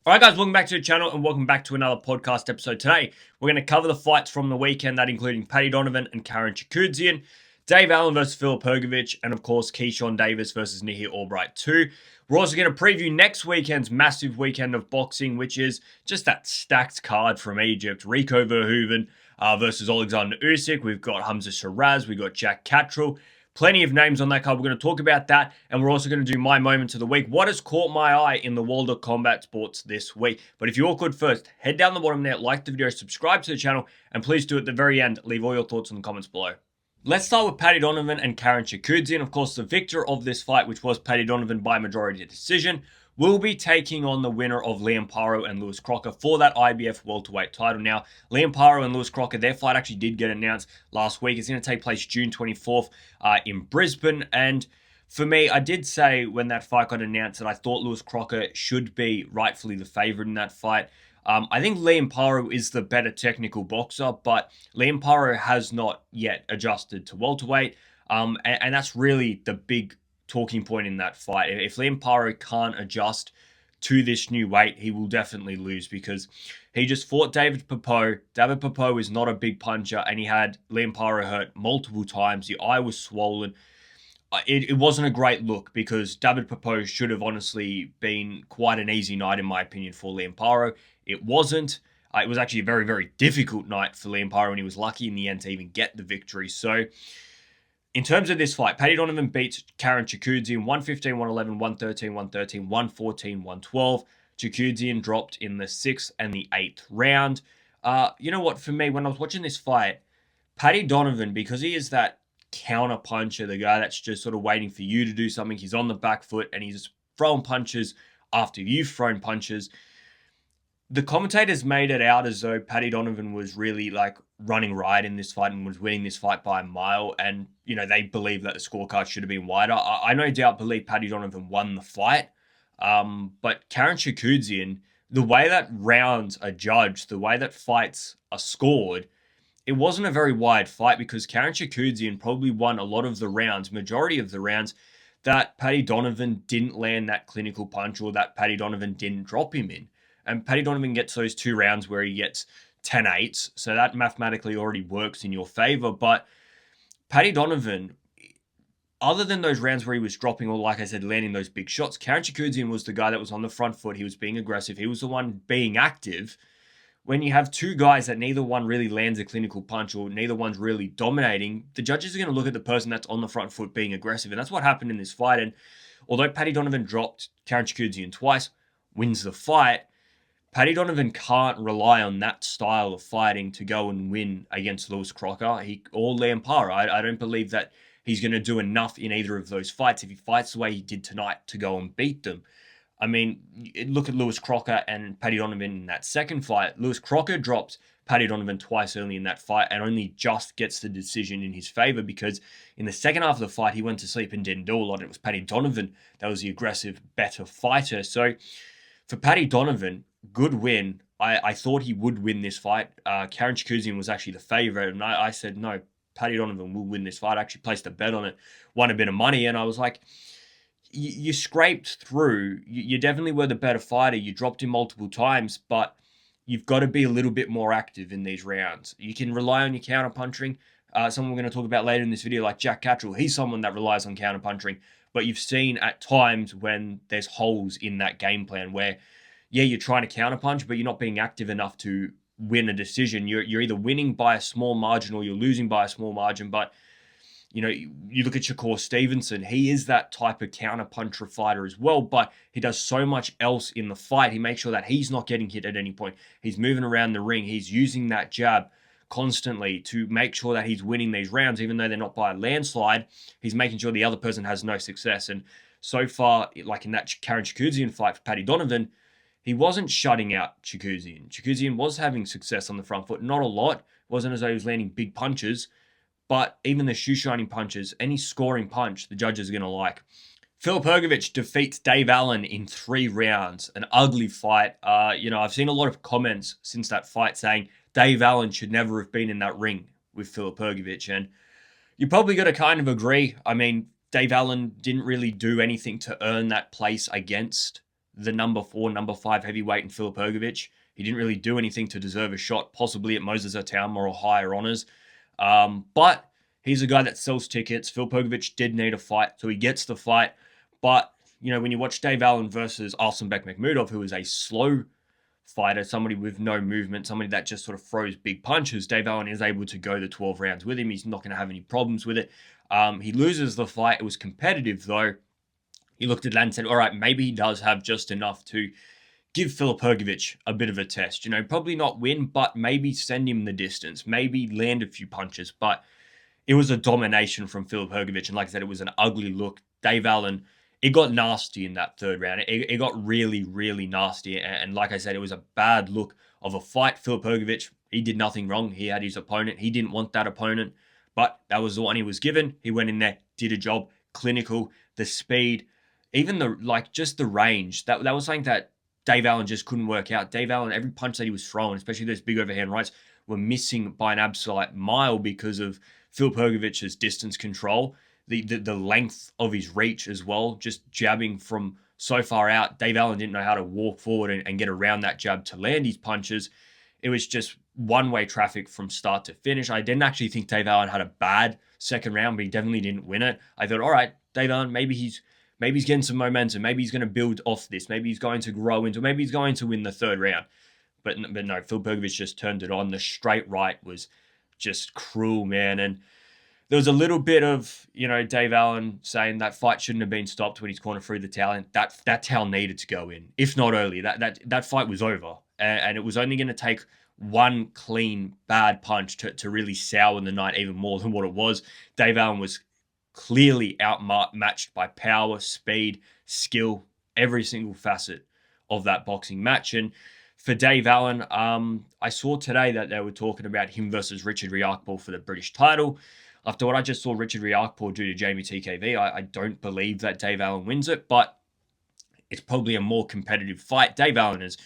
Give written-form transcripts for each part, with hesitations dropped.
Alright guys, welcome back to the channel and welcome back to another podcast episode. Today, we're going to cover the fights from the weekend, that including Paddy Donovan and Karen Chikudzian, Dave Allen versus Philip Hrgovic, and of course, Keyshawn Davis versus Nihir Albright 2. We're also going to preview next weekend's massive weekend of boxing, which is just that stacked card from Egypt. Rico Verhoeven versus Alexander Usyk. We've got Hamza Shiraz, we've got Jack Catterall. Plenty of names on that card. We're going to talk about that, and we're also going to do my moment of the week. What has caught my eye in the world of combat sports this week? But if you all could first, head down the bottom there, like the video, subscribe to the channel, and please do at the very end, leave all your thoughts in the comments below. Let's start with Paddy Donovan and Karen Chikudzian. Of course, the victor of this fight, which was Paddy Donovan by majority decision, will be taking on the winner of Liam Paro and Lewis Crocker for that IBF welterweight title. Now, Liam Paro and Lewis Crocker, their fight actually did get announced last week. It's going to take place June 24th in Brisbane. And for me, I did say when that fight got announced that I thought Lewis Crocker should be rightfully the favorite in that fight. I think Liam Paro is the better technical boxer, but Liam Paro has not yet adjusted to welterweight. And that's really the big talking point in that fight. If Liam Paro can't adjust to this new weight, he will definitely lose because he just fought David Poppo. David Poppo is not a big puncher, and he had Liam Paro hurt multiple times. The eye was swollen. It wasn't a great look because David Poppo should have honestly been quite an easy night, in my opinion, for Liam Paro. It wasn't. It was actually a very, very difficult night for Liam Paro, and he was lucky in the end to even get the victory. So, in terms of this fight, Paddy Donovan beats Karen Chikudzian 115, 111, 113, 113, 114, 112. Chikudzian dropped in the 6th and the 8th round. You know what? For me, when I was watching this fight, Paddy Donovan, because he is that counter puncher, the guy that's just sort of waiting for you to do something, he's on the back foot and he's throwing punches after you've thrown punches. The commentators made it out as though Paddy Donovan was really like running riot in this fight and was winning this fight by a mile. And, you know, they believe that the scorecard should have been wider. I no doubt believe Paddy Donovan won the fight. But Karen Chikudzian, the way that rounds are judged, the way that fights are scored, it wasn't a very wide fight because Karen Chikudzian probably won a lot of the rounds, majority of the rounds, that Paddy Donovan didn't land that clinical punch or that Paddy Donovan didn't drop him in. And Paddy Donovan gets those 2 rounds where he gets 10-8. So that mathematically already works in your favor. But Paddy Donovan, other than those rounds where he was dropping or, like I said, landing those big shots, Karen Chikudzian was the guy that was on the front foot. He was being aggressive. He was the one being active. When you have 2 guys that neither one really lands a clinical punch or neither one's really dominating, the judges are going to look at the person that's on the front foot being aggressive. And that's what happened in this fight. And although Paddy Donovan dropped Karen Chikudzian twice, wins the fight, Paddy Donovan can't rely on that style of fighting to go and win against Lewis Crocker or Liam Paro. I don't believe that he's going to do enough in either of those fights if he fights the way he did tonight to go and beat them. I mean, look at Lewis Crocker and Paddy Donovan in that second fight. Lewis Crocker drops Paddy Donovan twice early in that fight and only just gets the decision in his favor because in the second half of the fight, he went to sleep and didn't do a lot. It was Paddy Donovan that was the aggressive, better fighter. So for Paddy Donovan, good win. I thought he would win this fight. Karen Chikudzian was actually the favorite, and I said, no, Paddy Donovan will win this fight. I actually placed a bet on it, won a bit of money, and I was like, you scraped through. You definitely were the better fighter. You dropped him multiple times, but you've got to be a little bit more active in these rounds. You can rely on your counter-punching. Someone we're going to talk about later in this video, like Jack Catterall, he's someone that relies on counter-punching, but you've seen at times when there's holes in that game plan where yeah, you're trying to counterpunch, but you're not being active enough to win a decision. You're either winning by a small margin or you're losing by a small margin. But, you know, you look at Shakur Stevenson, he is that type of counterpuncher fighter as well, but he does so much else in the fight. He makes sure that he's not getting hit at any point. He's moving around the ring. He's using that jab constantly to make sure that he's winning these rounds, even though they're not by a landslide. He's making sure the other person has no success. And so far, like in that Karen Chikudzian fight for Paddy Donovan, he wasn't shutting out Chikudzian. Chikudzian was having success on the front foot. Not a lot. It wasn't as though he was landing big punches. But even the shoe-shining punches, any scoring punch, the judges are going to like. Philip Hrgovic defeats Dave Allen in 3 rounds. An ugly fight. I've seen a lot of comments since that fight saying Dave Allen should never have been in that ring with Philip Hrgovic. And you probably got to kind of agree. I mean, Dave Allen didn't really do anything to earn that place against the number 4, number 5 heavyweight in Filip Hrgovic. He didn't really do anything to deserve a shot, possibly at Moses Itauma or higher honors. But he's a guy that sells tickets. Filip Hrgovic did need a fight, so he gets the fight. But, when you watch Dave Allen versus Arslanbek Makhmudov, who is a slow fighter, somebody with no movement, somebody that just sort of throws big punches, Dave Allen is able to go the 12 rounds with him. He's not going to have any problems with it. He loses the fight. It was competitive, though. He looked at that and said, all right, maybe he does have just enough to give Filip Hrgovic a bit of a test. Probably not win, but maybe send him the distance, maybe land a few punches. But it was a domination from Filip Hrgovic. And like I said, it was an ugly look. Dave Allen, it got nasty in that third round. It got really, really nasty. And like I said, it was a bad look of a fight. Filip Hrgovic, he did nothing wrong. He had his opponent. He didn't want that opponent, but that was the one he was given. He went in there, did a job, clinical, the speed, even just the range. That was something that Dave Allen just couldn't work out. Dave Allen, every punch that he was throwing, especially those big overhand rights, were missing by an absolute mile because of Filip Hrgovic's distance control, the length of his reach as well, just jabbing from so far out. Dave Allen didn't know how to walk forward and get around that jab to land his punches. It was just one-way traffic from start to finish. I didn't actually think Dave Allen had a bad second round, but he definitely didn't win it. I thought, all right, Dave Allen, maybe he's getting some momentum. Maybe he's going to build off this. Maybe he's going to grow into. Maybe he's going to win the third round. But no, Filip Hrgovic just turned it on. The straight right was just cruel, man. And there was a little bit of, Dave Allen saying that fight shouldn't have been stopped when he's cornered through the towel. And that towel needed to go in, if not early. That fight was over. And it was only going to take one clean, bad punch to really sour the night even more than what it was. Dave Allen was clearly outmatched by power, speed, skill, every single facet of that boxing match. And for Dave Allen, I saw today that they were talking about him versus Richard Riakporhe for the British title. After what I just saw Richard Riakporhe do to Jamie TKV, I don't believe that Dave Allen wins it, but it's probably a more competitive fight. Dave Allen is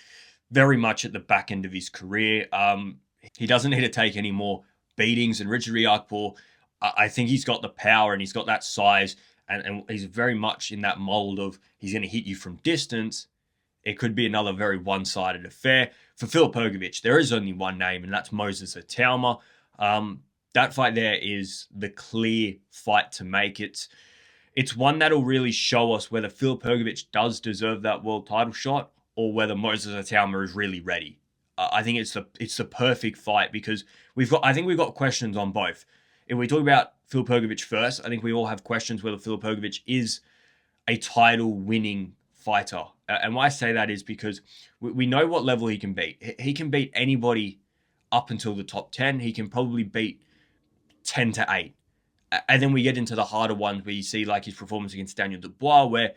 very much at the back end of his career. He doesn't need to take any more beatings, and Richard Riakporhe, I think he's got the power and he's got that size, and he's very much in that mold of he's going to hit you from distance. It could be another very one-sided affair. For Filip Hrgovic, there is only one name, and that's Moses Itauma. That fight there is the clear fight to make. It's one that'll really show us whether Filip Hrgovic does deserve that world title shot or whether Moses Itauma is really ready. I think it's the perfect fight because we've got questions on both. If we talk about Filip Hrgovic first, I think we all have questions whether Filip Hrgovic is a title-winning fighter. And why I say that is because we know what level he can beat. He can beat anybody up until the top 10. He can probably beat 10 to 8. And then we get into the harder ones where you see like his performance against Daniel Dubois, where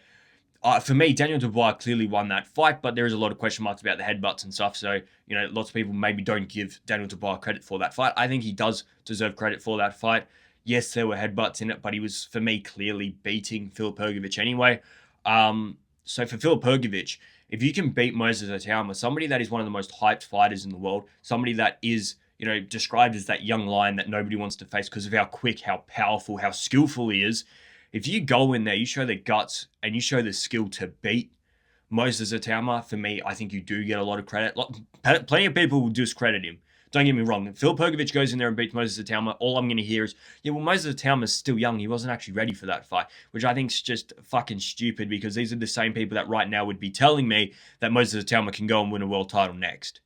for me, Daniel Dubois clearly won that fight, but there is a lot of question marks about the headbutts and stuff. So, lots of people maybe don't give Daniel Dubois credit for that fight. I think he does deserve credit for that fight. Yes, there were headbutts in it, but he was, for me, clearly beating Filip Hrgovic anyway. So for Filip Hrgovic, if you can beat Moses Itauma, somebody that is one of the most hyped fighters in the world, somebody that is, described as that young lion that nobody wants to face because of how quick, how powerful, how skillful he is. If you go in there, you show the guts and you show the skill to beat Moses Itauma, for me, I think you do get a lot of credit. Plenty of people will discredit him. Don't get me wrong. If Filip Hrgovic goes in there and beats Moses Itauma, all I'm going to hear is, yeah, well, Moses Itauma is still young. He wasn't actually ready for that fight, which I think is just fucking stupid because these are the same people that right now would be telling me that Moses Itauma can go and win a world title next.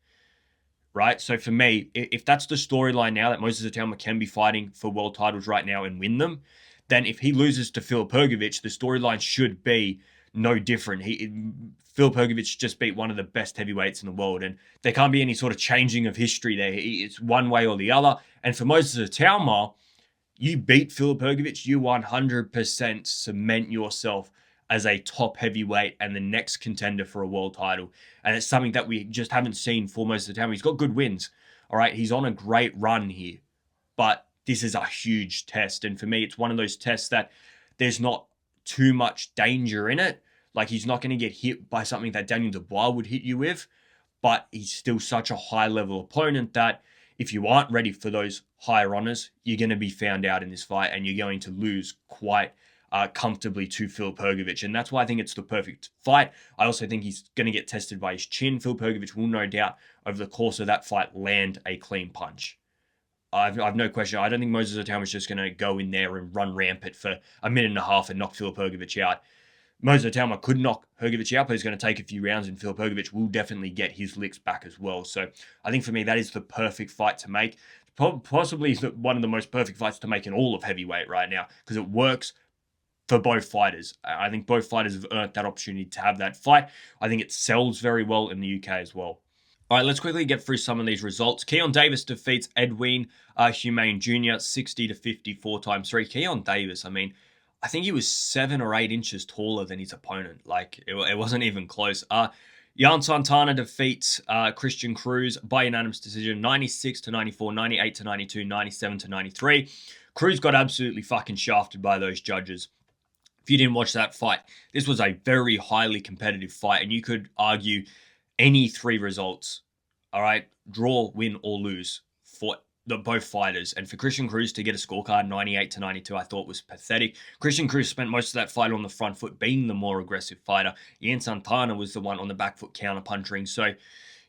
Right? So for me, if that's the storyline now, that Moses Itauma can be fighting for world titles right now and win them, then if he loses to Filip Hrgovic, the storyline should be no different. Filip Hrgovic just beat one of the best heavyweights in the world, and there can't be any sort of changing of history there. It's one way or the other. And for Moses Itauma, you beat Filip Hrgovic, you 100% cement yourself as a top heavyweight and the next contender for a world title. And it's something that we just haven't seen for Moses Itauma. He's got good wins. All right, he's on a great run here, but this is a huge test. And for me, it's one of those tests that there's not too much danger in it. Like, he's not going to get hit by something that Daniel Dubois would hit you with, but he's still such a high-level opponent that if you aren't ready for those higher honors, you're going to be found out in this fight and you're going to lose quite comfortably to Phil Hrgovic. And that's why I think it's the perfect fight. I also think he's going to get tested by his chin. Phil Hrgovic will no doubt, over the course of that fight, land a clean punch. I've no question. I don't think Moses Itauma is just going to go in there and run rampant for a minute and a half and knock Phil Hrgovic out. Moses Itauma could knock Hrgovic out, but he's going to take a few rounds, and Phil Hrgovic will definitely get his licks back as well. So I think for me, that is the perfect fight to make. Possibly one of the most perfect fights to make in all of heavyweight right now, because it works for both fighters. I think both fighters have earned that opportunity to have that fight. I think it sells very well in the UK as well. All right, let's quickly get through some of these results. Keon Davis defeats Edwin Humane Jr. 60 to 54 times 3. Keon Davis, I mean, I think he was 7 or 8 inches taller than his opponent. Like, it wasn't even close. Jan Santana defeats Christian Cruz by unanimous decision, 96 to 94, 98 to 92, 97 to 93. Cruz got absolutely fucking shafted by those judges. If you didn't watch that fight, this was a very highly competitive fight, and you could argue any 3 results, all right, draw, win, or lose for both fighters. And for Christian Cruz to get a scorecard 98 to 92, I thought was pathetic. Christian Cruz spent most of that fight on the front foot, being the more aggressive fighter. Ian Santana was the one on the back foot counter-punching. So,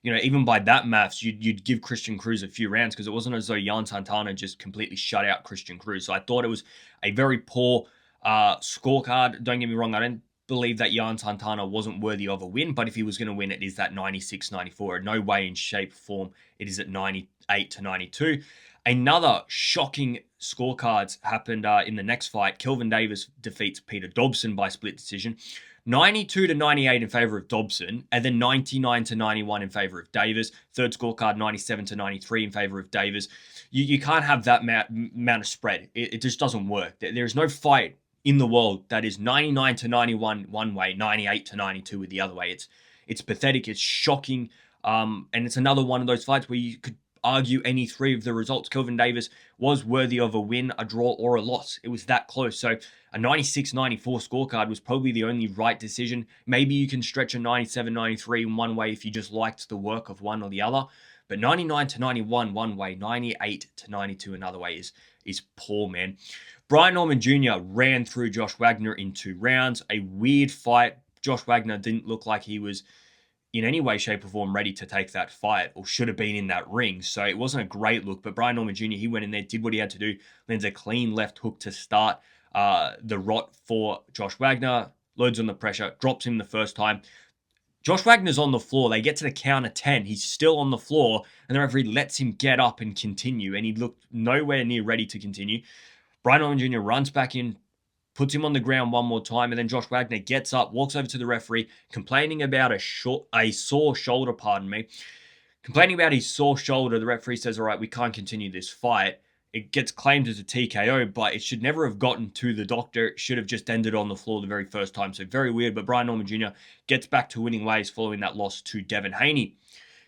you know, even by that maths, you'd give Christian Cruz a few rounds, because it wasn't as though Jan Santana just completely shut out Christian Cruz. So I thought it was a very poor scorecard. Don't get me wrong, I don't believe that Jan Santana wasn't worthy of a win, but if he was going to win, it is that 96-94. No way in shape, form, it is at 98 to 92. Another shocking scorecards happened in the next fight. Kelvin Davis defeats Peter Dobson by split decision. 92 to 98 in favor of Dobson, and then 99 to 91 in favor of Davis. Third scorecard, 97 to 93 in favor of Davis. You can't have that amount of spread. It just doesn't work. There's no fight in the world that is 99 to 91 one way, 98 to 92 with the other way. It's pathetic, it's shocking, and it's another one of those fights where you could argue any 3 of the results. Kelvin Davis was worthy of a win, a draw, or a loss. It was that close. So a 96-94 scorecard was probably the only right decision. Maybe you can stretch a 97-93 in one way if you just liked the work of one or the other. But 99 to 91 one way, 98 to 92 another way is poor, man. Brian Norman Jr. ran through Josh Wagner in 2 rounds. A weird fight. Josh Wagner didn't look like he was in any way, shape, or form ready to take that fight, or should have been in that ring. So it wasn't a great look. But Brian Norman Jr., he went in there, did what he had to do, lands a clean left hook to start the rot for Josh Wagner, loads on the pressure, drops him the first time. Josh Wagner's on the floor. They get to the count of 10. He's still on the floor, and the referee lets him get up and continue, and he looked nowhere near ready to continue. Brian Norman Jr. runs back in, puts him on the ground one more time, and then Josh Wagner gets up, walks over to the referee, complaining about a sore shoulder, Complaining about his sore shoulder, the referee says, all right, we can't continue this fight. It gets claimed as a TKO, but it should never have gotten to the doctor. It should have just ended on the floor the very first time. So very weird, but Brian Norman Jr. gets back to winning ways following that loss to Devin Haney.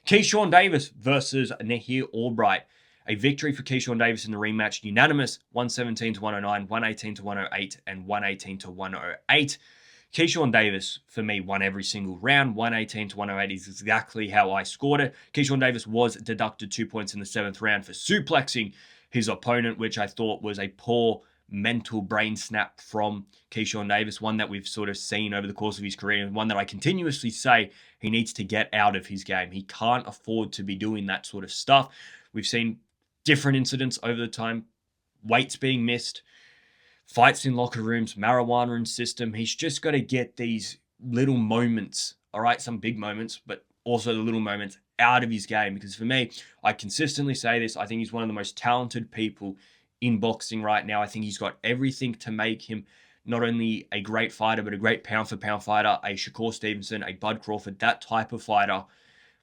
Keyshawn Davis versus Nahir Albright. A victory for Keyshawn Davis in the rematch, unanimous, 117 to 109, 118 to 108, and 118 to 108. Keyshawn Davis, for me, won every single round. 118 to 108 is exactly how I scored it. Keyshawn Davis was deducted 2 points in the 7th round for suplexing his opponent, which I thought was a poor mental brain snap from Keyshawn Davis, one that we've sort of seen over the course of his career, and one that I continuously say he needs to get out of his game. He can't afford to be doing that sort of stuff. We've seen different incidents over the time, weights being missed, fights in locker rooms, marijuana in system. He's just got to get these little moments, all right, some big moments, but also the little moments out of his game. Because for me, I consistently say this, I think he's one of the most talented people in boxing right now. I think he's got everything to make him not only a great fighter, but a great pound-for-pound fighter, a Shakur Stevenson, a Bud Crawford, that type of fighter.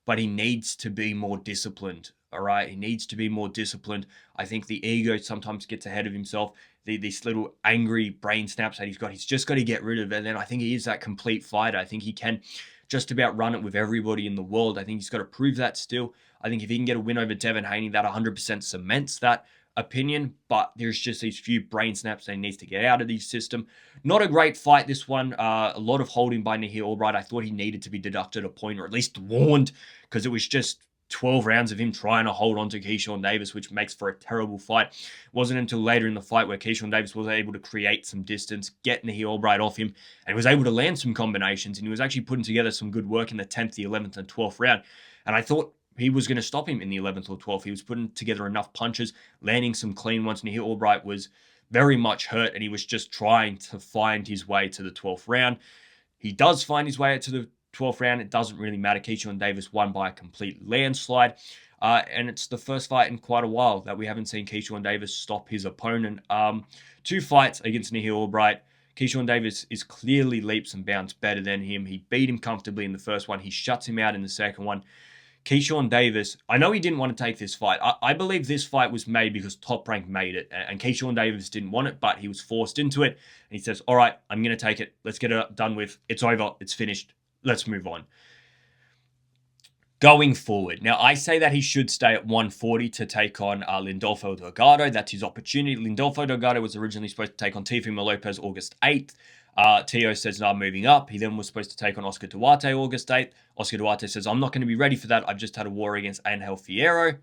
But he needs to be more disciplined, all right? He needs to be more disciplined. I think the ego sometimes gets ahead of himself. These little angry brain snaps that he's just got to get rid of it. And then I think he is that complete fighter. I think he can just about run it with everybody in the world. I think he's got to prove that still. I think if he can get a win over Devin Haney, that 100% cements that opinion, but there's just these few brain snaps that he needs to get out of the system. Not a great fight, this one. A lot of holding by Nahir Albright. I thought he needed to be deducted a point, or at least warned, because it was just 12 rounds of him trying to hold on to Keyshawn Davis, which makes for a terrible fight. It wasn't until later in the fight where Keyshawn Davis was able to create some distance, get Nahi Albright off him, and he was able to land some combinations, and he was actually putting together some good work in the 10th, the 11th, and 12th round. And I thought he was going to stop him in the 11th or 12th. He was putting together enough punches, landing some clean ones. Nahi Albright was very much hurt, and he was just trying to find his way to the 12th round. He does find his way to the 12th round. It doesn't really matter. Keyshawn Davis won by a complete landslide. And it's the first fight in quite a while that we haven't seen Keyshawn Davis stop his opponent. 2 fights against Nahi Albright. Keyshawn Davis is clearly leaps and bounds better than him. He beat him comfortably in the first one. He shuts him out in the second one. Keyshawn Davis, I know he didn't want to take this fight. I believe this fight was made because Top Rank made it. And Keyshawn Davis didn't want it, but he was forced into it. And he says, all right, I'm going to take it. Let's get it done with. It's over. It's finished. Let's move on. Going forward. Now, I say that he should stay at 140 to take on Lindolfo Delgado. That's his opportunity. Lindolfo Delgado was originally supposed to take on Teofimo Lopez August 8th. Tio says, no, I'm moving up. He then was supposed to take on Oscar Duarte August 8th. Oscar Duarte says, I'm not going to be ready for that. I've just had a war against Angel Fierro.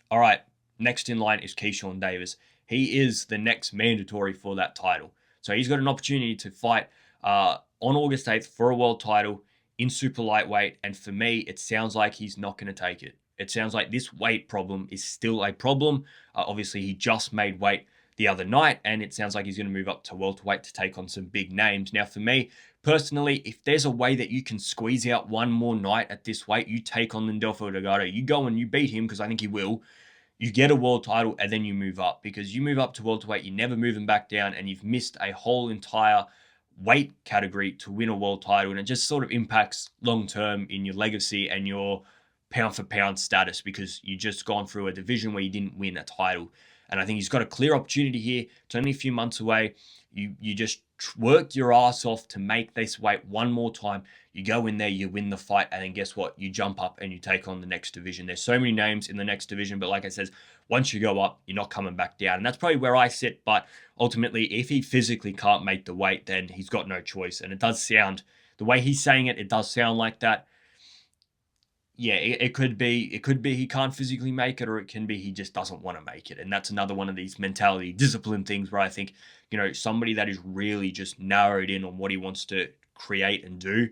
All right, next in line is Keyshawn Davis. He is the next mandatory for that title. So he's got an opportunity to fight on August 8th for a world title in super lightweight. And for me, it sounds like he's not going to take it. It sounds like this weight problem is still a problem. Obviously, he just made weight the other night, and it sounds like he's going to move up to welterweight to take on some big names. Now, for me, personally, if there's a way that you can squeeze out one more night at this weight, you take on Lindolfo Delgado. You go and you beat him, because I think he will. You get a world title, and then you move up. Because you move up to welterweight, you never move him back down, and you've missed a whole entire weight category to win a world title, and it just sort of impacts long-term in your legacy and your pound-for-pound status, because you just gone through a division where you didn't win a title. And I think he's got a clear opportunity here. It's only a few months away. You just work your ass off to make this weight one more time. You go in there, you win the fight, and then guess what? You jump up and you take on the next division. There's so many names in the next division, but like I said, once you go up, you're not coming back down. And that's probably where I sit. But ultimately, if he physically can't make the weight, then he's got no choice. And it does sound, the way he's saying it, it does sound like that. Yeah, it could be he can't physically make it, or it can be he just doesn't want to make it. And that's another one of these mentality, discipline things where I think, somebody that is really just narrowed in on what he wants to create and do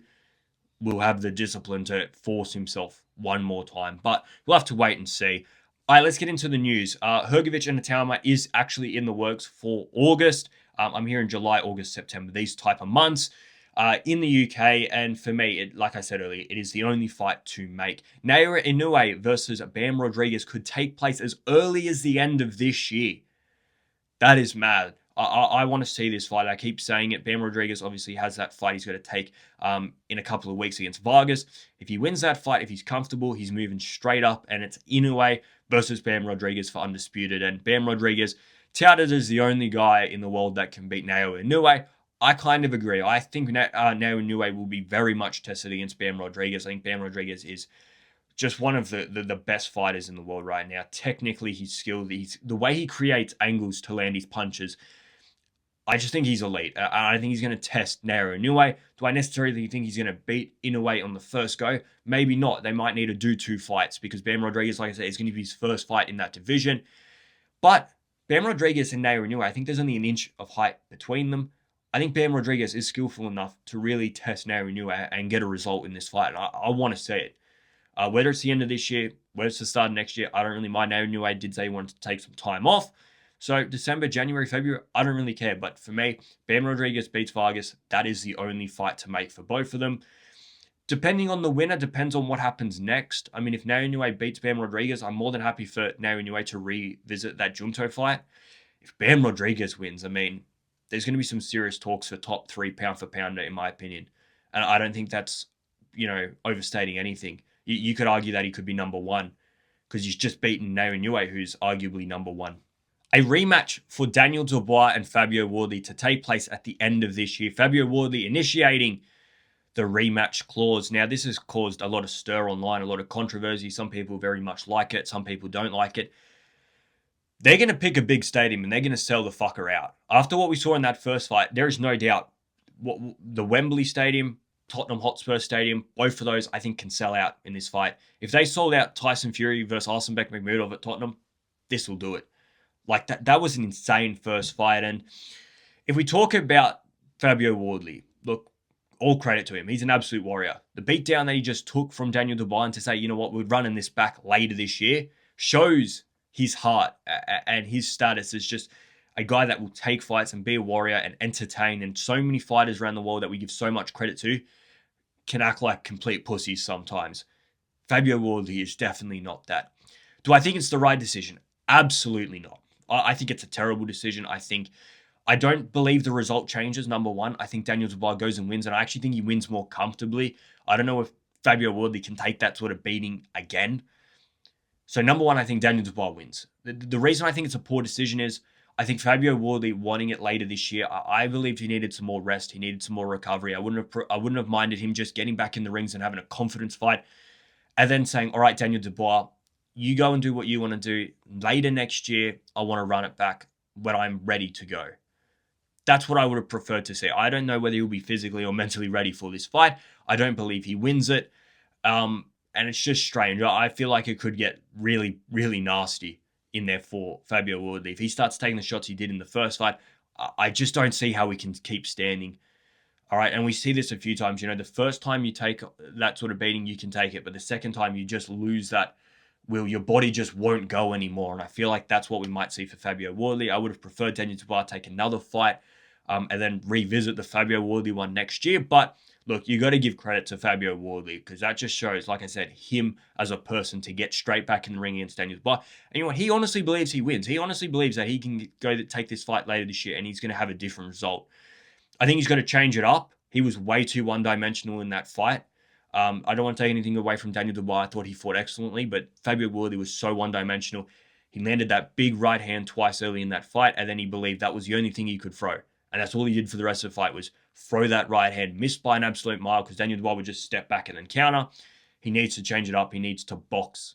will have the discipline to force himself one more time. But we'll have to wait and see. All right, let's get into the news. Hrgovic and Itauma is actually in the works for August. I'm here in July, August, September, these type of months. In the UK, and for me, like I said earlier, it is the only fight to make. Naoya Inoue versus Bam Rodriguez could take place as early as the end of this year. That is mad. I want to see this fight. I keep saying it. Bam Rodriguez obviously has that fight he's got to take in a couple of weeks against Vargas. If he wins that fight, if he's comfortable, he's moving straight up, and it's Inoue versus Bam Rodriguez for undisputed. And Bam Rodriguez, touted as the only guy in the world that can beat Naoya Inoue. I kind of agree. I think Naoya Inoue will be very much tested against Bam Rodriguez. I think Bam Rodriguez is just one of the best fighters in the world right now. Technically, he's skilled. The way he creates angles to land his punches, I just think he's elite. I think he's going to test Naoya Inoue. Do I necessarily think he's going to beat Inoue on the first go? Maybe not. They might need to do 2 fights, because Bam Rodriguez, like I said, is going to be his first fight in that division. But Bam Rodriguez and Naoya Inoue, I think there's only an inch of height between them. I think Bam Rodriguez is skillful enough to really test Naoya Inoue and get a result in this fight. And I want to see it. Whether it's the end of this year, whether it's the start of next year, I don't really mind. Naoya Inoue did say he wanted to take some time off. So December, January, February, I don't really care. But for me, Bam Rodriguez beats Vargas. That is the only fight to make for both of them. Depending on the winner, depends on what happens next. I mean, if Naoya Inoue beats Bam Rodriguez, I'm more than happy for Naoya Inoue to revisit that Junto fight. If Bam Rodriguez wins, I mean, there's going to be some serious talks for top 3 pound for pounder, in my opinion. And I don't think that's, overstating anything. You could argue that he could be number 1, because he's just beaten Naoya Inoue, who's arguably number 1. A rematch for Daniel Dubois and Fabio Wardley to take place at the end of this year. Fabio Wardley initiating the rematch clause. Now, this has caused a lot of stir online, a lot of controversy. Some people very much like it. Some people don't like it. They're going to pick a big stadium and they're going to sell the fucker out. After what we saw in that first fight, there is no doubt the Wembley Stadium, Tottenham Hotspur Stadium. Both of those, I think, can sell out in this fight. If they sold out Tyson Fury versus Arslanbek Makhmudov at Tottenham, this will do it. Like, that was an insane first fight. And if we talk about Fabio Wardley, look, all credit to him. He's an absolute warrior. The beatdown that he just took from Daniel Dubois to say, you know what, we're running this back later this year, shows his heart and his status as just a guy that will take fights and be a warrior and entertain. And so many fighters around the world that we give so much credit to can act like complete pussies sometimes. Fabio Wardley is definitely not that. Do I think it's the right decision? Absolutely not. I think it's a terrible decision. I don't believe the result changes, number one. I think Daniel Dubois goes and wins, and I actually think he wins more comfortably. I don't know if Fabio Wardley can take that sort of beating again. So number one, I think Daniel Dubois wins. The reason I think it's a poor decision is I think Fabio Wardley wanting it later this year, I believed he needed some more rest. He needed some more recovery. I wouldn't have minded him just getting back in the rings and having a confidence fight and then saying, all right, Daniel Dubois, you go and do what you want to do. Later next year, I want to run it back when I'm ready to go. That's what I would have preferred to see. I don't know whether he'll be physically or mentally ready for this fight. I don't believe he wins it. And it's just strange. I feel like it could get really, really nasty in there for Fabio Wardley. If he starts taking the shots he did in the first fight, I just don't see how he can keep standing. All right, and we see this a few times. You know, the first time you take that sort of beating, you can take it. But the second time you just lose that will, your body just won't go anymore. And I feel like that's what we might see for Fabio Wardley. I would have preferred Daniel Dubois take another fight and then revisit the Fabio Wardley one next year. But look, you got to give credit to Fabio Wardley because that just shows, like I said, him as a person to get straight back in the ring against Daniel Dubois. And you know what? He honestly believes he wins. He honestly believes that he can go to take this fight later this year and he's going to have a different result. I think he's got to change it up. He was way too one-dimensional in that fight. I don't want to take anything away from Daniel Dubois. I thought he fought excellently, but Fabio Wardley was so one-dimensional. He landed that big right hand twice early in that fight, and then he believed that was the only thing he could throw. And that's all he did for the rest of the fight was throw that right hand, missed by an absolute mile because Daniel Dubois would just step back and then counter. He needs to change it up. He needs to box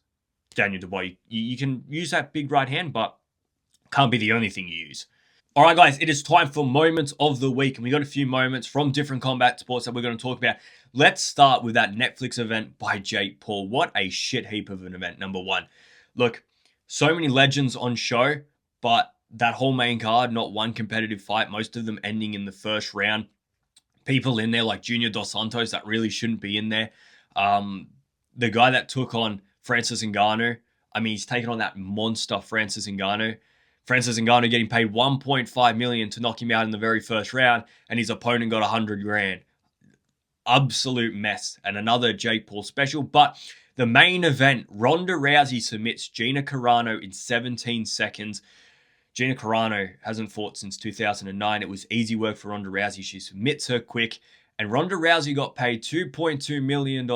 Daniel Dubois. You can use that big right hand, but can't be the only thing you use. All right, guys, it is time for moments of the week. And we got a few moments from different combat sports that we're going to talk about. Let's start with that Netflix event by Jake Paul. What a shit heap of an event, number one. Look, so many legends on show, but that whole main card, not one competitive fight, most of them ending in the first round. People in there like Junior Dos Santos that really shouldn't be in there. The guy that took on Francis Ngannou, I mean, he's taken on that monster Francis Ngannou. Francis Ngannou getting paid $1.5 million to knock him out in the very first round, and his opponent got $100,000. Absolute mess. And another Jake Paul special. But the main event, Ronda Rousey submits Gina Carano in 17 seconds. Gina Carano hasn't fought since 2009. It was easy work for Ronda Rousey. She submits her quick. And Ronda Rousey got paid $2.2 million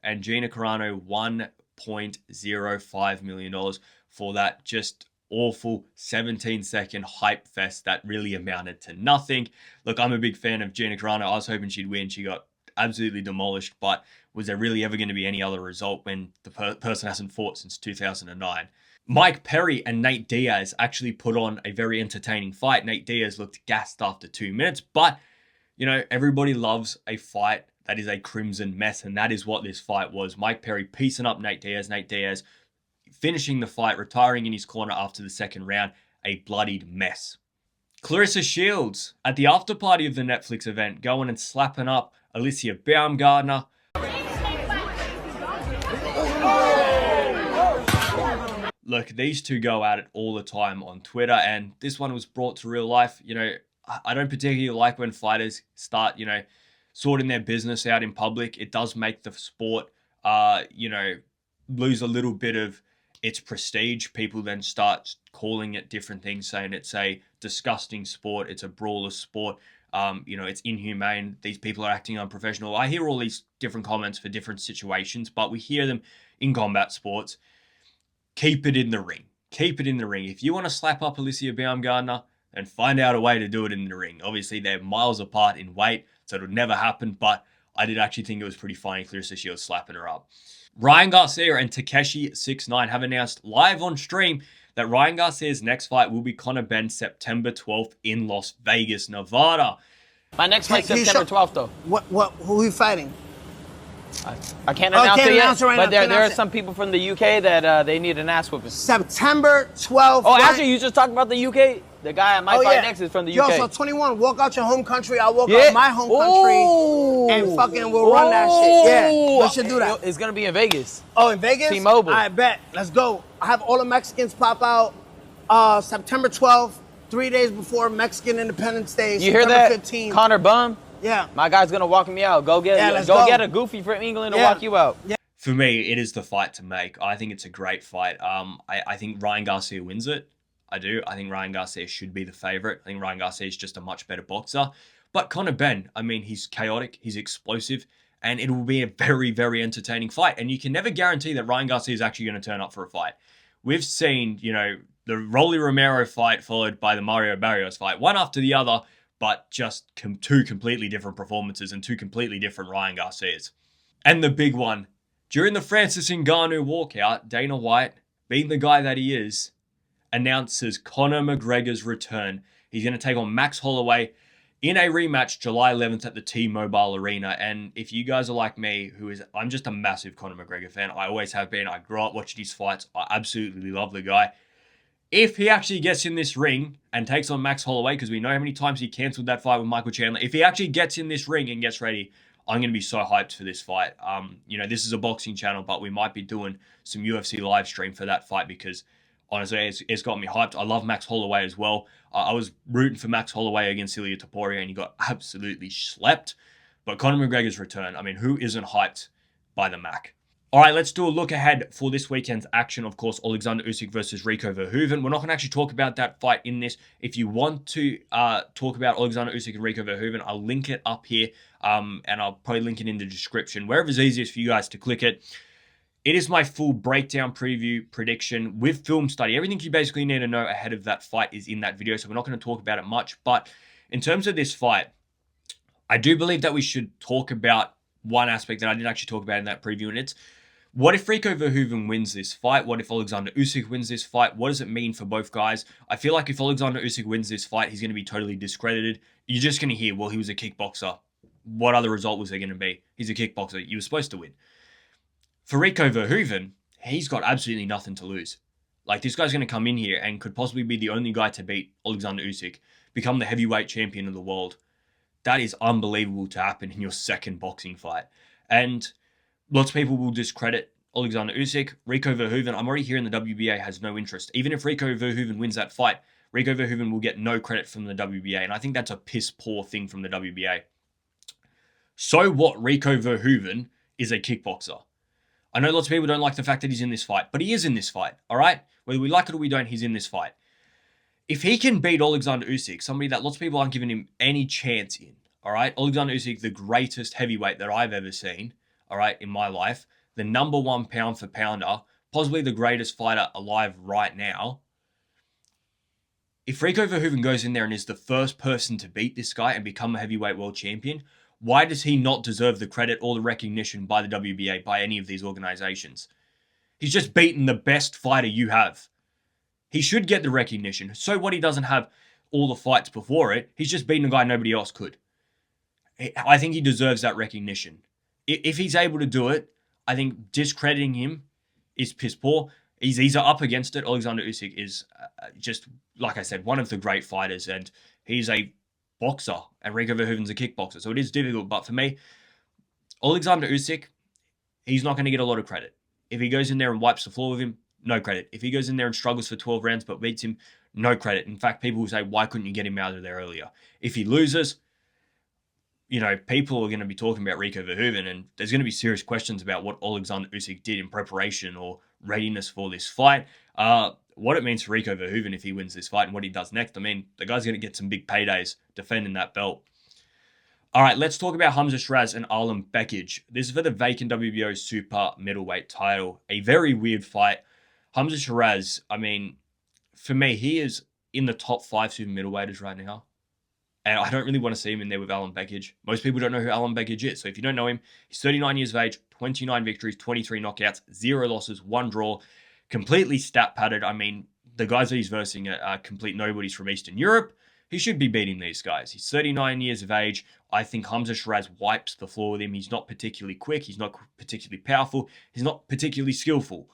and Gina Carano $1.05 million for that just awful 17-second hype fest that really amounted to nothing. Look, I'm a big fan of Gina Carano. I was hoping she'd win. She got absolutely demolished, but was there really ever going to be any other result when the person hasn't fought since 2009? Mike Perry and Nate Diaz actually put on a very entertaining fight. Nate Diaz looked gassed after 2 minutes, but, you know, everybody loves a fight that is a crimson mess, and that is what this fight was. Mike Perry piecing up Nate Diaz finishing the fight, retiring in his corner after the second round, a bloodied mess. Clarissa Shields at the after party of the Netflix event, going and slapping up Alicia Baumgardner. Look, these two go at it all the time on Twitter, and this one was brought to real life. You know, I don't particularly like when fighters start, you know, sorting their business out in public. It does make the sport, you know, lose a little bit of its prestige. People then start calling it different things, saying it's a disgusting sport, it's a brawler sport, you know, it's inhumane, these people are acting unprofessional. I hear all these different comments for different situations, but we hear them in combat sports. Keep it in the ring. Keep it in the ring. If you want to slap up Alicia Baumgardner, then find out a way to do it in the ring. Obviously, they're miles apart in weight, so it'll never happen, but I did actually think it was pretty funny, Clarissa Shields slapping her up. Ryan Garcia and Takeshi 6ix9ine have announced live on stream that Ryan Garcia's next fight will be Conor Benn September 12th in Las Vegas, Nevada. My next fight's September 12th, though. Who are you fighting? I can't announce it yet, right but now. there are some people from the UK that they need an ass whooping. September 12th. Oh, actually, you just talked about the UK? The guy I might fight next is from the UK. Yo, so 21, walk out your home country. I'll walk out my home country and fucking we'll run that shit. Yeah, we should do that. It's going to be in Vegas. Oh, in Vegas? T-Mobile. I bet. Let's go. I have all the Mexicans pop out September 12th, 3 days before Mexican Independence Day. You hear that? 15th. Connor Bum? Yeah. My guy's going to walk me out. Go get a goofy from England to walk you out. Yeah. For me, it is the fight to make. I think it's a great fight. I think Ryan Garcia wins it. I do. I think Ryan Garcia should be the favorite. I think Ryan Garcia is just a much better boxer. But Conor Benn, I mean, he's chaotic, he's explosive, and it will be a very, very entertaining fight. And you can never guarantee that Ryan Garcia is actually going to turn up for a fight. We've seen, the Rolly Romero fight followed by the Mario Barrios fight, one after the other, but just two completely different performances and two completely different Ryan Garcias. And the big one, during the Francis Ngannou walkout, Dana White, being the guy that he is, announces Conor McGregor's return. He's going to take on Max Holloway in a rematch July 11th at the T-Mobile Arena. And if you guys are like me, I'm just a massive Conor McGregor fan. I always have been. I grew up watching his fights. I absolutely love the guy. If he actually gets in this ring and takes on Max Holloway, because we know how many times he cancelled that fight with Michael Chandler, if he actually gets in this ring and gets ready, I'm going to be so hyped for this fight. This is a boxing channel, but we might be doing some UFC live stream for that fight because honestly, it's got me hyped. I love Max Holloway as well. I was rooting for Max Holloway against Ilia Topuria, and he got absolutely slept. But Conor McGregor's return, I mean, who isn't hyped by the Mac? All right, let's do a look ahead for this weekend's action. Of course, Alexander Usyk versus Rico Verhoeven. We're not going to actually talk about that fight in this. If you want to talk about Alexander Usyk and Rico Verhoeven, I'll link it up here, and I'll probably link it in the description, wherever's easiest for you guys to click it. It is my full breakdown, preview, prediction with film study. Everything you basically need to know ahead of that fight is in that video, so we're not going to talk about it much. But in terms of this fight, I do believe that we should talk about one aspect that I didn't actually talk about in that preview, and it's what if Rico Verhoeven wins this fight? What if Alexander Usyk wins this fight? What does it mean for both guys? I feel like if Alexander Usyk wins this fight, he's going to be totally discredited. You're just going to hear, well, he was a kickboxer. What other result was there going to be? He's a kickboxer. You were supposed to win. For Rico Verhoeven, he's got absolutely nothing to lose. Like, this guy's going to come in here and could possibly be the only guy to beat Alexander Usyk, become the heavyweight champion of the world. That is unbelievable to happen in your second boxing fight. And lots of people will discredit Alexander Usyk. Rico Verhoeven, I'm already hearing the WBA has no interest. Even if Rico Verhoeven wins that fight, Rico Verhoeven will get no credit from the WBA. And I think that's a piss poor thing from the WBA. So what? Rico Verhoeven is a kickboxer. I know lots of people don't like the fact that he's in this fight, but he is in this fight, all right? Whether we like it or we don't, he's in this fight. If he can beat Alexander Usyk, somebody that lots of people aren't giving him any chance in, all right? Alexander Usyk, the greatest heavyweight that I've ever seen, all right, in my life, the number one pound for pounder, possibly the greatest fighter alive right now. If Rico Verhoeven goes in there and is the first person to beat this guy and become a heavyweight world champion, why does he not deserve the credit or the recognition by the WBA, by any of these organizations? He's just beaten the best fighter you have. He should get the recognition. So what, he doesn't have all the fights before it. He's just beaten a guy nobody else could. I think he deserves that recognition. If he's able to do it, I think discrediting him is piss poor. He's either up against it. Alexander Usyk is just, like I said, one of the great fighters, and he's a boxer, and Rico Verhoeven's a kickboxer, so it is difficult. But for me, Alexander Usyk, he's not going to get a lot of credit. If he goes in there and wipes the floor with him, no credit. If he goes in there and struggles for 12 rounds but beats him, no credit. In fact, people will say, why couldn't you get him out of there earlier? If he loses, people are going to be talking about Rico Verhoeven, and there's going to be serious questions about what Alexander Usyk did in preparation or readiness for this fight. What it means for Rico Verhoeven if he wins this fight and what he does next. I mean, the guy's going to get some big paydays defending that belt. All right, let's talk about Hamza Shiraz and Arlen Bekic. This is for the vacant WBO super middleweight title. A very weird fight. Hamza Shiraz, I mean, for me, he is in the top 5 super middleweighters right now. And I don't really want to see him in there with Arlen Bekic. Most people don't know who Arlen Bekic is. So if you don't know him, he's 39 years of age, 29 victories, 23 knockouts, 0 losses, 1 draw. Completely stat padded. I mean, the guys that he's versing are complete nobodies from Eastern Europe. he should be beating these guys. He's 39 years of age. I think Hamza Shiraz wipes the floor with him. He's not particularly quick. He's not particularly powerful. He's not particularly skillful.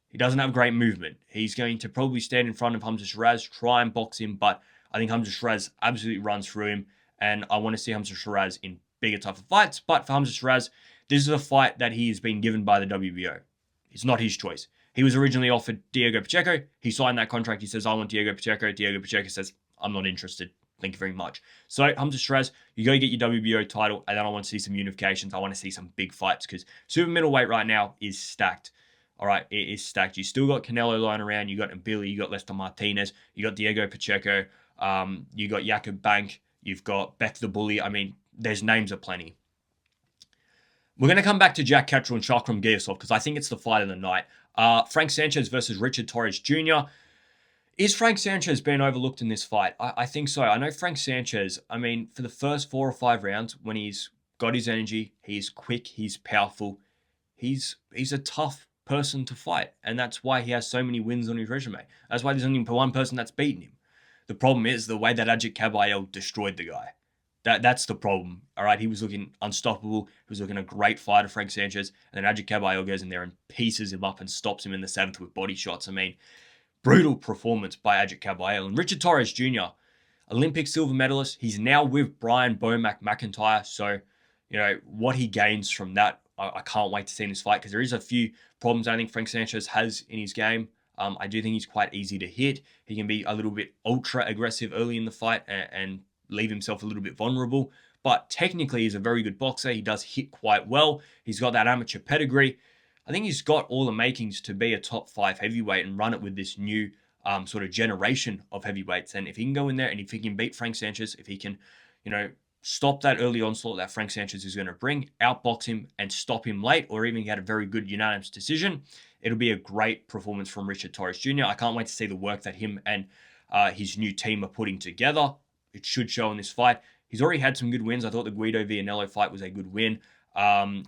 He doesn't have great movement. He's going to probably stand in front of Hamza Shiraz, try and box him, but I think Hamza Shiraz absolutely runs through him, and I want to see Hamza Shiraz in bigger, tougher fights. But for Hamza Shiraz, this is a fight that he has been given by the WBO. It's not his choice. He was originally offered Diego Pacheco. He signed that contract. He says, I want Diego Pacheco. Diego Pacheco says, I'm not interested. Thank you very much. So, Hamza Shiraz, you got to get your WBO title, and then I want to see some unifications. I want to see some big fights, because super middleweight right now is stacked. All right, it is stacked. You still got Canelo lying around. You got Billy. You got Lester Martinez. You got Diego Pacheco. You got Jakob Bank. You've got Beck the Bully. I mean, there's names aplenty. We're going to come back to Jack Catterall and Shakram Giyasov, because I think it's the fight of the night. Frank Sanchez versus Richard Torres Jr. Is Frank Sanchez being overlooked in this fight? I think so. I know Frank Sanchez, I mean, for the first 4 or 5 rounds, when he's got his energy, he's quick, he's powerful, he's a tough person to fight. And that's why he has so many wins on his resume. That's why there's only one person that's beaten him. The problem is the way that Ajit Kabayel destroyed the guy. That's the problem. All right, he was looking unstoppable. He was looking a great fighter, Frank Sanchez. And then Ajit Kabayel goes in there and pieces him up and stops him in the 7th with body shots. I mean, brutal performance by Ajit Kabayel. And Richard Torres Jr., Olympic silver medalist. He's now with Brian Bomac McIntyre. So, you know, what he gains from that, I can't wait to see in this fight, because there is a few problems I think Frank Sanchez has in his game. I do think he's quite easy to hit. He can be a little bit ultra aggressive early in the fight and leave himself a little bit vulnerable. But technically, he's a very good boxer. He does hit quite well. He's got that amateur pedigree. I think he's got all the makings to be a top 5 heavyweight and run it with this new sort of generation of heavyweights. And if he can go in there and if he can beat Frank Sanchez, if he can, you know, stop that early onslaught that Frank Sanchez is going to bring, outbox him and stop him late, or even get a very good unanimous decision, it'll be a great performance from Richard Torres Jr. I can't wait to see the work that him and his new team are putting together. It should show in this fight. He's already had some good wins. I thought the Guido Vianello fight was a good win. And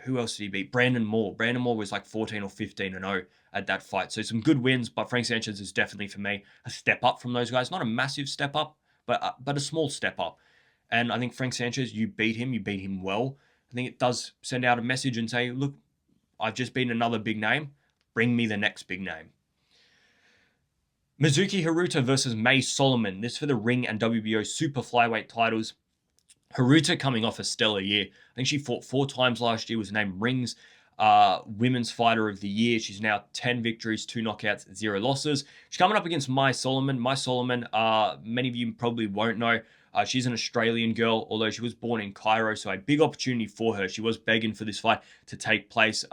who else did he beat? Brandon Moore. Brandon Moore was like 14 or 15-0 at that fight. So some good wins, but Frank Sanchez is definitely, for me, a step up from those guys. Not a massive step up, but a small step up. And I think Frank Sanchez, you beat him well. I think it does send out a message and say, look, I've just beaten another big name. Bring me the next big name. Mizuki Haruta versus May Solomon. This for the ring and WBO super flyweight titles. Haruta coming off a stellar year. I think she fought 4 times last year, was named Ring's Women's Fighter of the Year. She's now 10 victories, 2 knockouts, 0 losses. She's coming up against Mai Solomon. Mai Solomon, many of you probably won't know. She's an Australian girl, although she was born in Cairo, so a big opportunity for her. She was begging for this fight to take place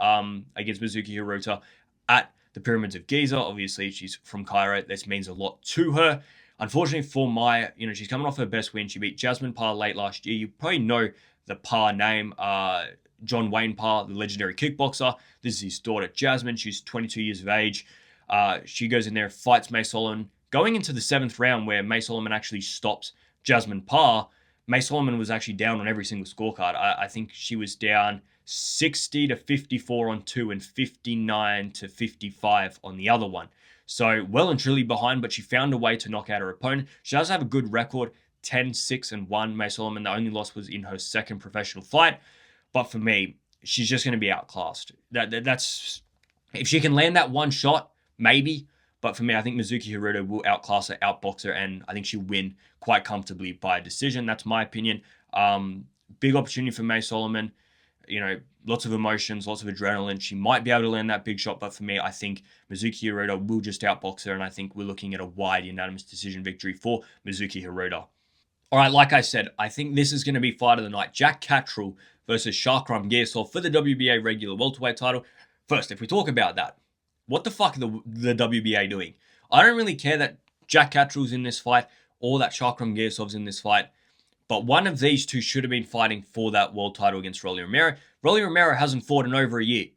against Mizuki Haruta at the Pyramids of Giza. Obviously, she's from Cairo. This means a lot to her. Unfortunately for Maya, you know, she's coming off her best win. She beat Jasmine Parr late last year. You probably know the Parr name, John Wayne Parr, the legendary kickboxer. This is his daughter, Jasmine. She's 22 years of age. She goes in there, fights May Solomon. Going into the 7th round, where May Solomon actually stops Jasmine Parr, May Solomon was actually down on every single scorecard. I think she was down 60 to 54 on 2 and 59 to 55 on the other one. So well and truly behind, but she found a way to knock out her opponent. She does have a good record, 10-6-1. May Solomon, the only loss was in her 2nd professional fight. But for me, she's just going to be outclassed. That's if she can land that one shot, maybe. But for me, I think Mizuki Haruta will outclass her, outbox her, and I think she'll win quite comfortably by decision. That's my opinion. Big opportunity for May Solomon. You know, lots of emotions, lots of adrenaline. She might be able to land that big shot, but for me, I think Mizuki Haruta will just outbox her, and I think we're looking at a wide unanimous decision victory for Mizuki Haruta. All right, like I said, I think this is going to be fight of the night. Jack Catterall versus Shakram Giyasov for the WBA regular welterweight title. First, if we talk about that, what the fuck are the WBA doing? I don't really care that Jack Catterall's in this fight or that Shakram Giyasov's in this fight. But one of these two should have been fighting for that world title against Rolly Romero. Rolly Romero hasn't fought in over a year.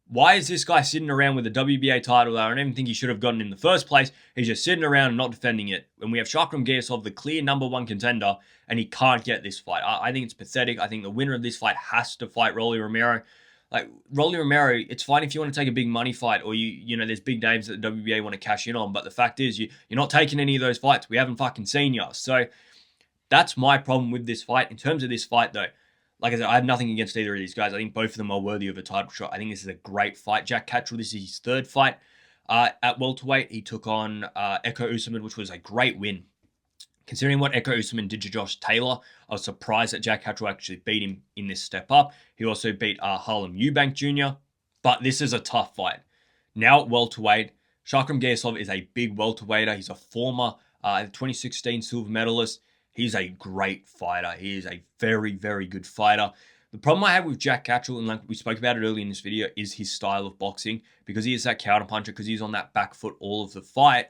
Why is this guy sitting around with a WBA title that I don't even think he should have gotten in the first place? He's just sitting around and not defending it. When we have Shakram Giyasov, the clear number 1 contender, and he can't get this fight. I think it's pathetic. I think the winner of this fight has to fight Rolly Romero. Like Rolly Romero, it's fine if you want to take a big money fight or you know, there's big names that the WBA want to cash in on. But the fact is, you're not taking any of those fights. We haven't fucking seen you. So that's my problem with this fight. In terms of this fight, though, like I said, I have nothing against either of these guys. I think both of them are worthy of a title shot. I think this is a great fight. Jack Catterall, this is his third fight at welterweight. He took on Eko Usman, which was a great win. Considering what Eko Usman did to Josh Taylor, I was surprised that Jack Catterall actually beat him in this step up. He also beat Harlem Eubank Jr., but this is a tough fight. Now at welterweight, Shakram Gayasov is a big welterweighter. He's a former 2016 silver medalist. He's a great fighter. He is a very, very good fighter. The problem I have with Jack Catterall, and like we spoke about it earlier in this video, is his style of boxing. Because he is that counterpuncher, because he's on that back foot all of the fight,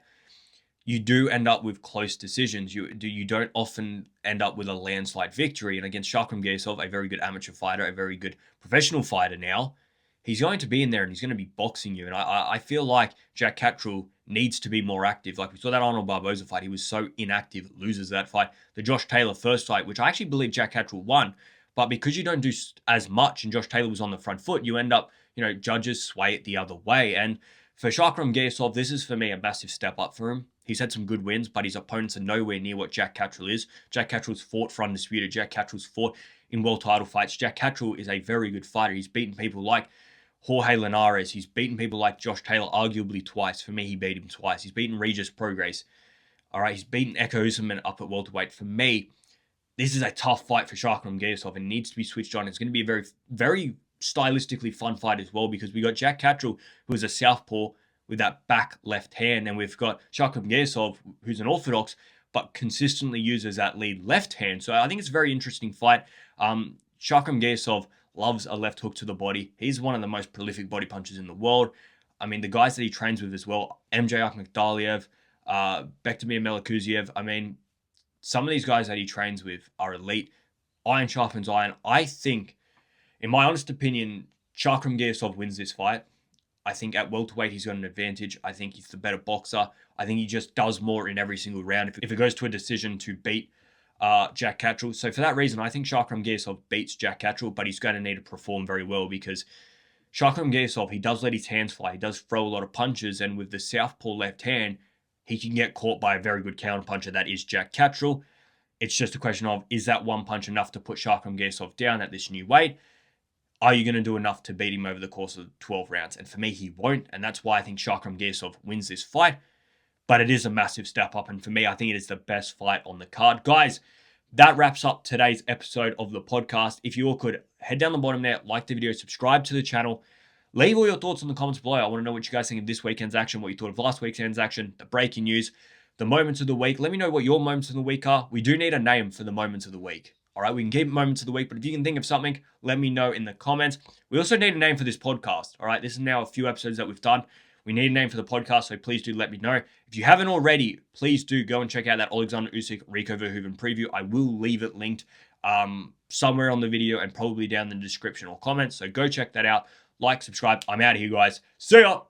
you do end up with close decisions. You don't often end up with a landslide victory. And against Shakram Gayasov, a very good amateur fighter, a very good professional fighter now, he's going to be in there and he's going to be boxing you. And I feel like Jack Catterall needs to be more active. Like we saw that Arnold Barboza fight. He was so inactive, loses that fight. The Josh Taylor first fight, which I actually believe Jack Catterall won. But because you don't do as much and Josh Taylor was on the front foot, you end up, you know, judges sway it the other way. And for Shakram Gayasov, this is for me a massive step up for him. He's had some good wins, but his opponents are nowhere near what Jack Catterall is. Jack Catterall's fought for undisputed. Jack Catterall's fought in world title fights. Jack Catterall is a very good fighter. He's beaten people like Jorge Linares. He's beaten people like Josh Taylor arguably twice. For me, he beat him twice. He's beaten Regis Prograis. All right, he's beaten Eko Usman up at welterweight. For me, this is a tough fight for Shakram Gayasov and needs to be switched on. It's going to be a very, very stylistically fun fight as well because we got Jack Catterall, who is a southpaw with that back left hand, and we've got Shakram Gayasov, who's an orthodox, but consistently uses that lead left hand. So I think it's a very interesting fight. Shakram Gayasov loves a left hook to the body. He's one of the most prolific body punchers in the world. I mean, the guys that he trains with as well, MJ Akhmadaliev, Bektamir Melikuziev. I mean, some of these guys that he trains with are elite. Iron sharpens iron. I think, in my honest opinion, Shakram Gayasov wins this fight. I think at welterweight, he's got an advantage. I think he's the better boxer. I think he just does more in every single round if it goes to a decision to beat Jack Catterall. So for that reason, I think Shakram Gayasov beats Jack Catterall, but he's going to need to perform very well because Shakram Gayasov, he does let his hands fly. He does throw a lot of punches, and with the southpaw left hand, he can get caught by a very good counterpuncher that is Jack Catterall. It's just a question of, is that one punch enough to put Shakram Gayasov down at this new weight? Are you going to do enough to beat him over the course of 12 rounds? And for me, he won't. And that's why I think Shakram Gayasov wins this fight. But it is a massive step up. And for me, I think it is the best fight on the card. Guys, that wraps up today's episode of the podcast. If you all could head down the bottom there, like the video, subscribe to the channel. Leave all your thoughts in the comments below. I want to know what you guys think of this weekend's action, what you thought of last weekend's action, the breaking news, the moments of the week. Let me know what your moments of the week are. We do need a name for the moments of the week. All right, we can keep moments of the week, but if you can think of something, let me know in the comments. We also need a name for this podcast. All right, this is now a few episodes that we've done. We need a name for the podcast, so please do let me know. If you haven't already, please do go and check out that Alexander Usyk Rico Verhoeven preview. I will leave it linked somewhere on the video and probably down in the description or comments. So go check that out. Like, subscribe. I'm out of here, guys. See ya.